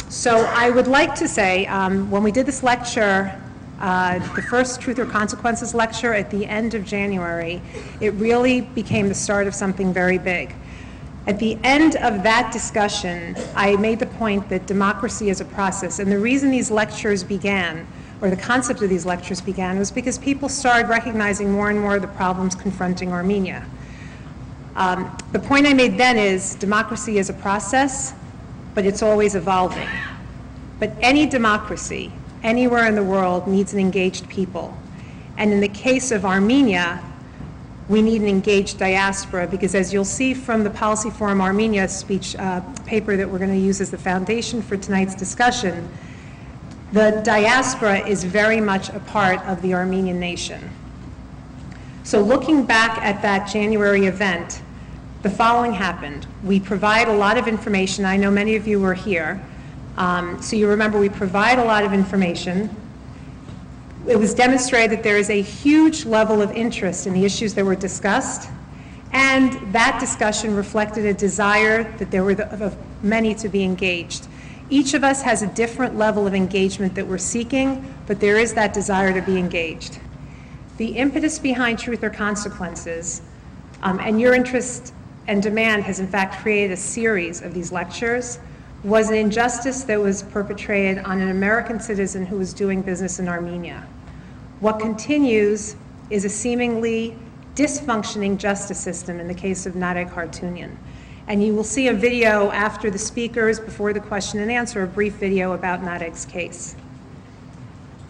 So I would like to say, when we did this lecture, the first Truth or Consequences lecture at the end of January, it really became the start of something very big. At the end of that discussion, I made the point that democracy is a process, and the reason these lectures began, or the concept of these lectures began, was because people started recognizing more and more of the problems confronting Armenia. The point I made then is democracy is a process, but it's always evolving. But any democracy, anywhere in the world, needs an engaged people. And in the case of Armenia, we need an engaged diaspora, because as you'll see from the Policy Forum Armenia speech paper that we're going to use as the foundation for tonight's discussion, the diaspora is very much a part of the Armenian nation. So looking back at that January event, the following happened. We provide a lot of information. I know many of you were here. So you remember we provide a lot of information. It was demonstrated that there is a huge level of interest in the issues that were discussed, and that discussion reflected a desire that there were many to be engaged. Each of us has a different level of engagement that we're seeking, but there is that desire to be engaged. The impetus behind Truth or Consequences, and your interest and demand has in fact created a series of these lectures, was an injustice that was perpetrated on an American citizen who was doing business in Armenia. What continues is a seemingly dysfunctioning justice system in the case of Narek Hartunian. And you will see a video after the speakers, before the question and answer, a brief video about Narek's case.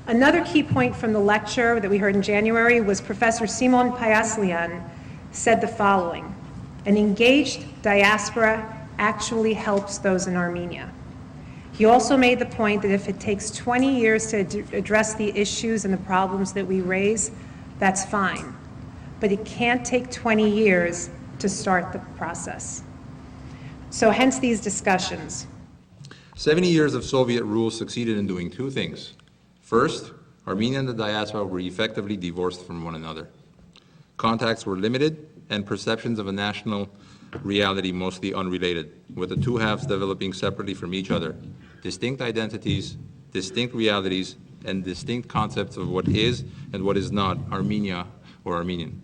Another key point from the lecture that we heard in January was Professor Simon Payaslian said the following: an engaged diaspora actually helps those in Armenia. He also made the point that if it takes 20 years to address the issues and the problems that we raise, that's fine. But it can't take 20 years to start the process. So hence these discussions. 70 years of Soviet rule succeeded in doing two things. First, Armenia and the diaspora were effectively divorced from one another. Contacts were limited and perceptions of a national reality mostly unrelated, with the two halves developing separately from each other. Distinct identities, distinct realities, and distinct concepts of what is and what is not Armenia or Armenian.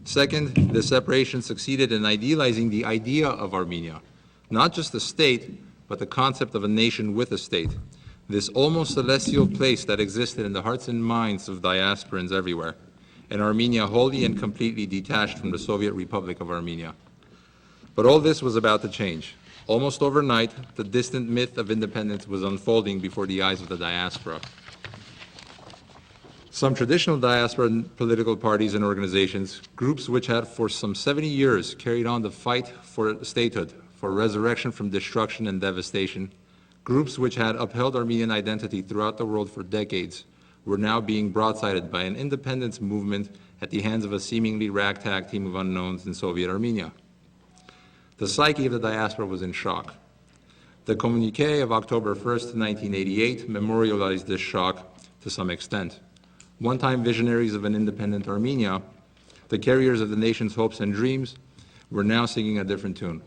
Second, the separation succeeded in idealizing the idea of Armenia, not just a state, but the concept of a nation with a state, this almost celestial place that existed in the hearts and minds of diasporans everywhere, and Armenia wholly and completely detached from the Soviet Republic of Armenia. But all this was about to change. Almost overnight, the distant myth of independence was unfolding before the eyes of the diaspora. Some traditional diaspora political parties and organizations, groups which had for some 70 years carried on the fight for statehood, for resurrection from destruction and devastation, groups which had upheld Armenian identity throughout the world for decades, were now being broadsided by an independence movement at the hands of a seemingly ragtag team of unknowns in Soviet Armenia. The psyche of the diaspora was in shock. The communiqué of October 1st, 1988 memorialized this shock to some extent. One-time visionaries of an independent Armenia, the carriers of the nation's hopes and dreams, were now singing a different tune.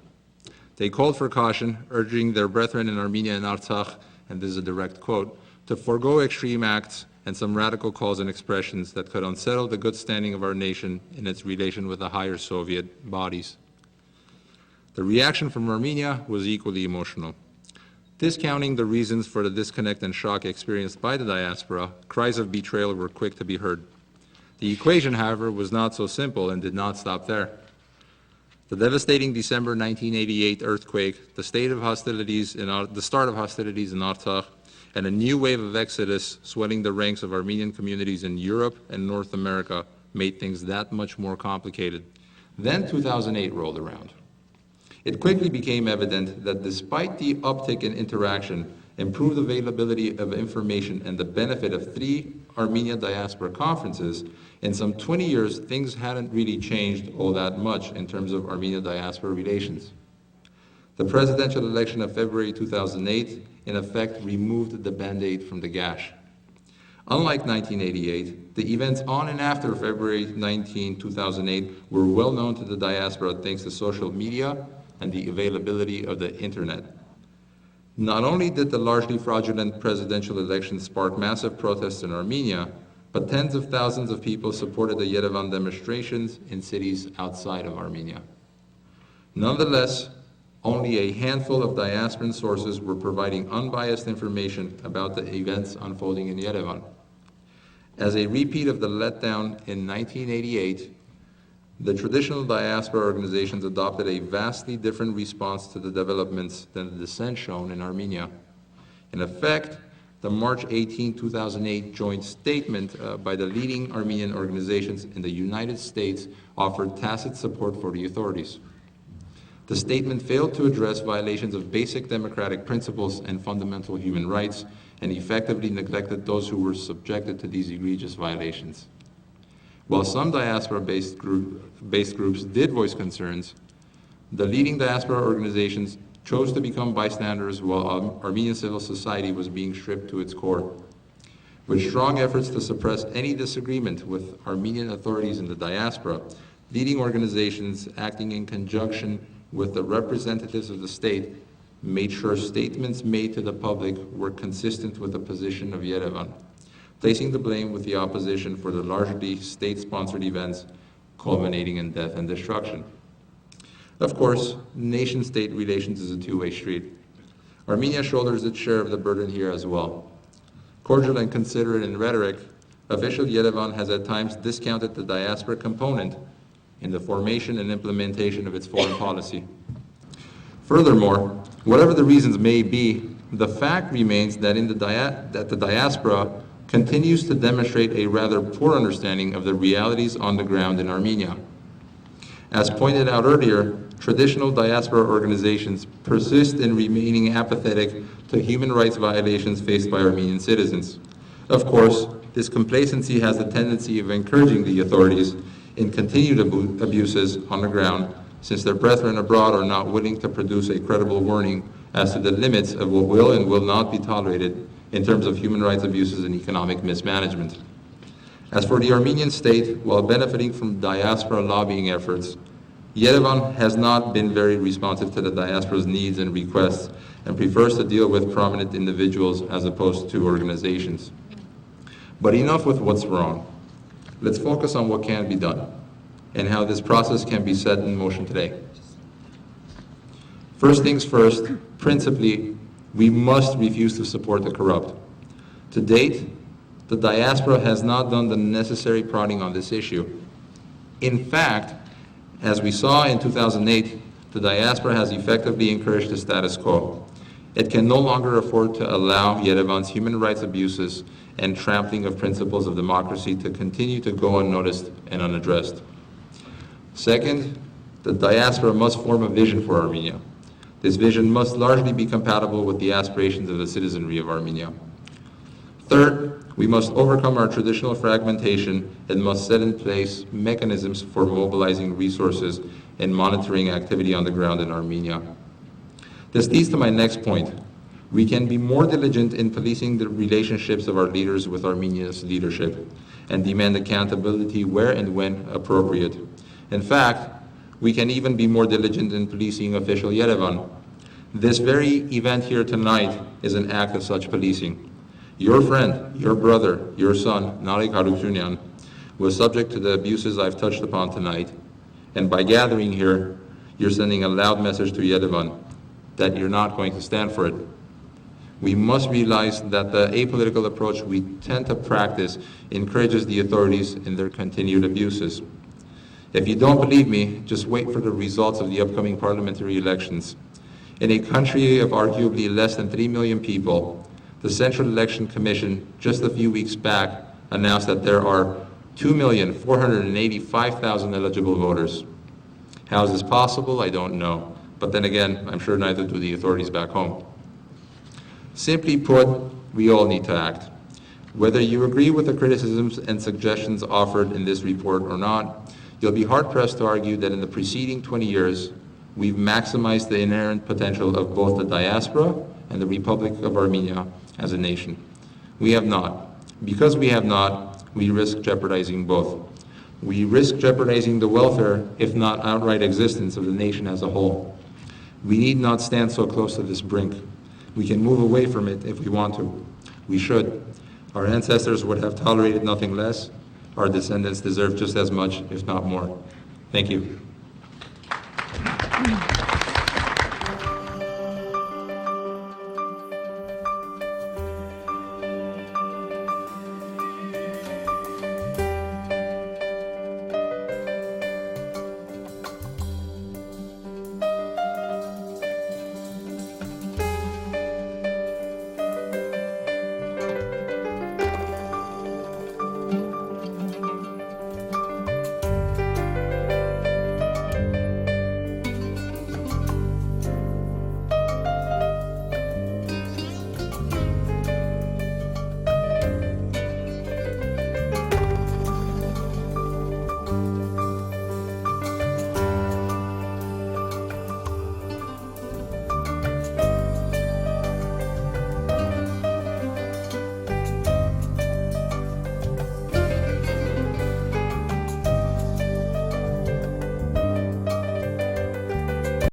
They called for caution, urging their brethren in Armenia and Artsakh, and this is a direct quote, to forego extreme acts and some radical calls and expressions that could unsettle the good standing of our nation in its relation with the higher Soviet bodies. The reaction from Armenia was equally emotional. Discounting the reasons for the disconnect and shock experienced by the diaspora, cries of betrayal were quick to be heard. The equation, however, was not so simple and did not stop there. The devastating December 1988 earthquake, the start of hostilities in Artsakh, and a new wave of exodus swelling the ranks of Armenian communities in Europe and North America made things that much more complicated. Then 2008 rolled around. It quickly became evident that despite the uptick in interaction, improved availability of information, and the benefit of 3 Armenia diaspora conferences, in some 20 years, things hadn't really changed all that much in terms of Armenia diaspora relations. The presidential election of February 2008, in effect, removed the Band-Aid from the gash. Unlike 1988, the events on and after February 19, 2008 were well known to the diaspora thanks to social media and the availability of the internet. Not only did the largely fraudulent presidential election spark massive protests in Armenia, but tens of thousands of people supported the Yerevan demonstrations in cities outside of Armenia. Nonetheless, only a handful of diasporan sources were providing unbiased information about the events unfolding in Yerevan. As a repeat of the letdown in 1988, the traditional diaspora organizations adopted a vastly different response to the developments than the dissent shown in Armenia. In effect, the March 18, 2008 joint statement by the leading Armenian organizations in the United States offered tacit support for the authorities. The statement failed to address violations of basic democratic principles and fundamental human rights, and effectively neglected those who were subjected to these egregious violations. While some diaspora-based groups did voice concerns, the leading diaspora organizations chose to become bystanders while Armenian civil society was being stripped to its core. With strong efforts to suppress any disagreement with Armenian authorities in the diaspora, leading organizations acting in conjunction with the representatives of the state made sure statements made to the public were consistent with the position of Yerevan, placing the blame with the opposition for the largely state-sponsored events culminating in death and destruction. Of course, nation-state relations is a two-way street. Armenia shoulders its share of the burden here as well. Cordial and considerate in rhetoric, official Yerevan has at times discounted the diaspora component in the formation and implementation of its foreign policy. Furthermore, whatever the reasons may be, the fact remains that the diaspora continues to demonstrate a rather poor understanding of the realities on the ground in Armenia. As pointed out earlier, traditional diaspora organizations persist in remaining apathetic to human rights violations faced by Armenian citizens. Of course, this complacency has the tendency of encouraging the authorities in continued abuses on the ground, since their brethren abroad are not willing to produce a credible warning as to the limits of what will and will not be tolerated in terms of human rights abuses and economic mismanagement. As for the Armenian state, while benefiting from diaspora lobbying efforts, Yerevan has not been very responsive to the diaspora's needs and requests and prefers to deal with prominent individuals as opposed to organizations. But enough with what's wrong. Let's focus on what can be done and how this process can be set in motion today. First things first, principally, we must refuse to support the corrupt. To date, the diaspora has not done the necessary prodding on this issue. In fact, as we saw in 2008, the diaspora has effectively encouraged the status quo. It can no longer afford to allow Yerevan's human rights abuses and trampling of principles of democracy to continue to go unnoticed and unaddressed. Second, the diaspora must form a vision for Armenia. This vision must largely be compatible with the aspirations of the citizenry of Armenia. Third, we must overcome our traditional fragmentation and must set in place mechanisms for mobilizing resources and monitoring activity on the ground in Armenia. This leads to my next point. We can be more diligent in policing the relationships of our leaders with Armenia's leadership and demand accountability where and when appropriate. In fact, we can even be more diligent in policing official Yerevan. This very event here tonight is an act of such policing. Your friend, your brother, your son, Narek Harutyunyan, was subject to the abuses I've touched upon tonight. And by gathering here, you're sending a loud message to Yerevan that you're not going to stand for it. We must realize that the apolitical approach we tend to practice encourages the authorities in their continued abuses. If you don't believe me, just wait for the results of the upcoming parliamentary elections. In a country of arguably less than 3 million people, the Central Election Commission just a few weeks back announced that there are 2,485,000 eligible voters. How is this possible? I don't know. But then again, I'm sure neither do the authorities back home. Simply put, we all need to act. Whether you agree with the criticisms and suggestions offered in this report or not, you'll be hard-pressed to argue that in the preceding 20 years, we've maximized the inherent potential of both the diaspora and the Republic of Armenia as a nation. We have not. Because we have not, we risk jeopardizing both. We risk jeopardizing the welfare, if not outright existence, of the nation as a whole. We need not stand so close to this brink. We can move away from it if we want to. We should. Our ancestors would have tolerated nothing less. Our descendants deserve just as much, if not more. Thank you.